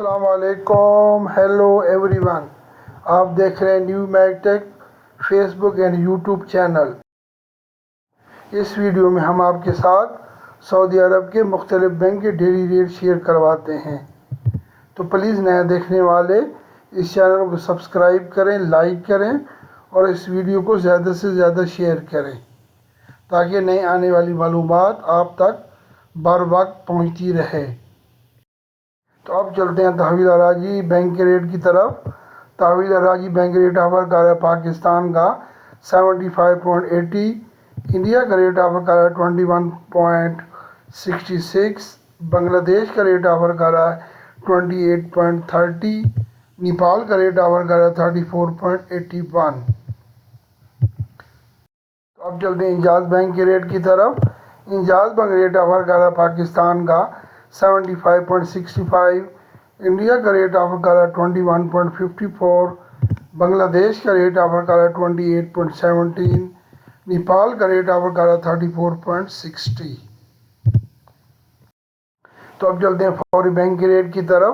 السلام علیکم، hello every one. آپ دیکھ رہے ہیں new mag tech Facebook and YouTube channel. اس ویڈیو میں ہم آپ کے ساتھ سعودی عرب کے مختلف بینک کے ڈیلی ریٹ شیئر کرواتے ہیں، تو پلیز نئے دیکھنے والے اس چینل کو سبسکرائب کریں، لائک کریں اور اس ویڈیو کو زیادہ سے زیادہ شیئر کریں تاکہ نئی آنے والی معلومات آپ تک بر وقت پہنچتی رہے۔ تو اب چلتے ہیں تحویل اراضی بینک کے ریٹ کی طرف۔ تحویل اراضی بینک ریٹ آفر کر رہا ہے پاکستان کا 75.80، انڈیا کا ریٹ آفر کر رہا ہے 21.66، بنگلہ دیش کا ریٹ آفر کر رہا ہے 28.30، نیپال کا ریٹ آفر کر رہا ہے 34.81۔ تو اب چلتے ہیں انجاز بینک کے ریٹ کی طرف۔ انجاز بینک ریٹ آفر کر رہا ہے پاکستان کا 75.65، انڈیا کا ریٹ آفر کر رہا ہے 21.54، بنگلہ دیش کا ریٹ آفر کر رہا ہے 28.17، نیپال کا ریٹ آفر کر رہا ہے 34.60۔ تو اب چلتے ہیں فوری بینک کے ریٹ کی طرف۔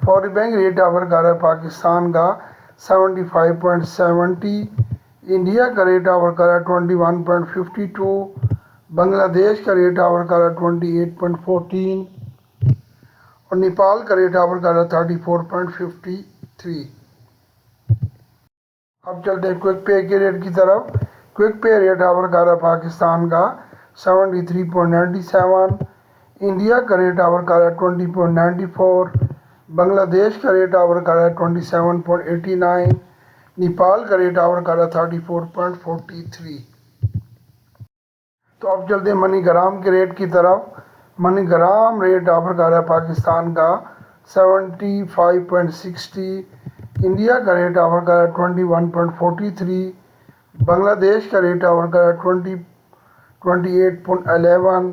فوری بینک ریٹ آفر کر رہا ہے پاکستان کا 75.70، انڈیا کا ریٹ آفر کر رہا ہے 21.52، بنگلہ دیش کا ریٹ آفر کر رہا ہے 28.14 اور نیپال کا ریٹ آفر کر رہا ہے 34.53۔ اب چلتے ہیں کوئک پے کے ریٹ کی طرف۔ کوئک پے ریٹ آفر کر رہا ہے پاکستان کا 73.97، انڈیا کا ریٹ آفر کر رہا ہے 20.94، بنگلہ دیش کا ریٹ آفر کر رہا ہے 27.89، نیپال کا ریٹ آفر کر رہا ہے 34.43۔ تو اب چلتے ہیں منی گرام کے ریٹ کی طرف۔ منی گرام ریٹ آفر کر رہا ہے پاکستان کا 75.60، انڈیا کا ریٹ آفر کر رہا ہے 21.43، بنگلہ دیش کا ریٹ آفر کر رہا ہے 28.11،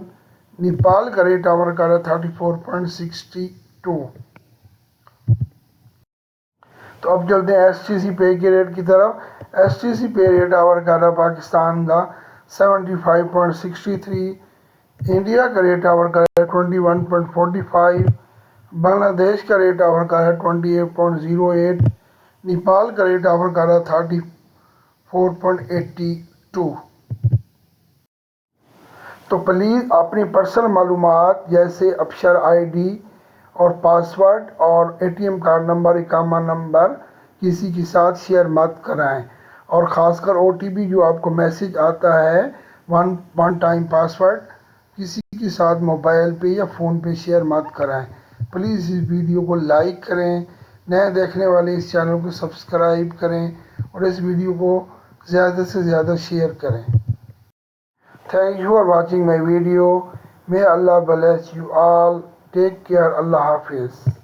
نیپال کا ریٹ آفر کر رہا ہے 34.62۔ تو اب چلتے ہیں ایس ٹی سی پے کے ریٹ کی طرف۔ ایس ٹی سی پے ریٹ آفر کر رہا ہے پاکستان کا 75.63، انڈیا کا ریٹ آفر کر رہا ہے 21.45، بنگلہ دیش کا ریٹ آفر کر رہا ہے 28.08، نیپال کا ریٹ آفر کر رہا ہے 34.82۔ تو پلیز اپنی پرسنل معلومات جیسے ابشر آئی ڈی اور پاسورڈ اور A T M card number, اقامہ نمبر کسی کے ساتھ شیئر مت کرائیں، اور خاص کر او ٹی پی جو آپ کو میسج آتا ہے ون ٹائم پاسورڈ کسی کے ساتھ موبائل پہ یا فون پہ شیئر مت کرائیں۔ پلیز اس ویڈیو کو لائک کریں، نئے دیکھنے والے اس چینل کو سبسکرائب کریں اور اس ویڈیو کو زیادہ سے زیادہ شیئر کریں۔ Thank you for watching my video. May Allah bless you all. Take care. Allah Hafiz.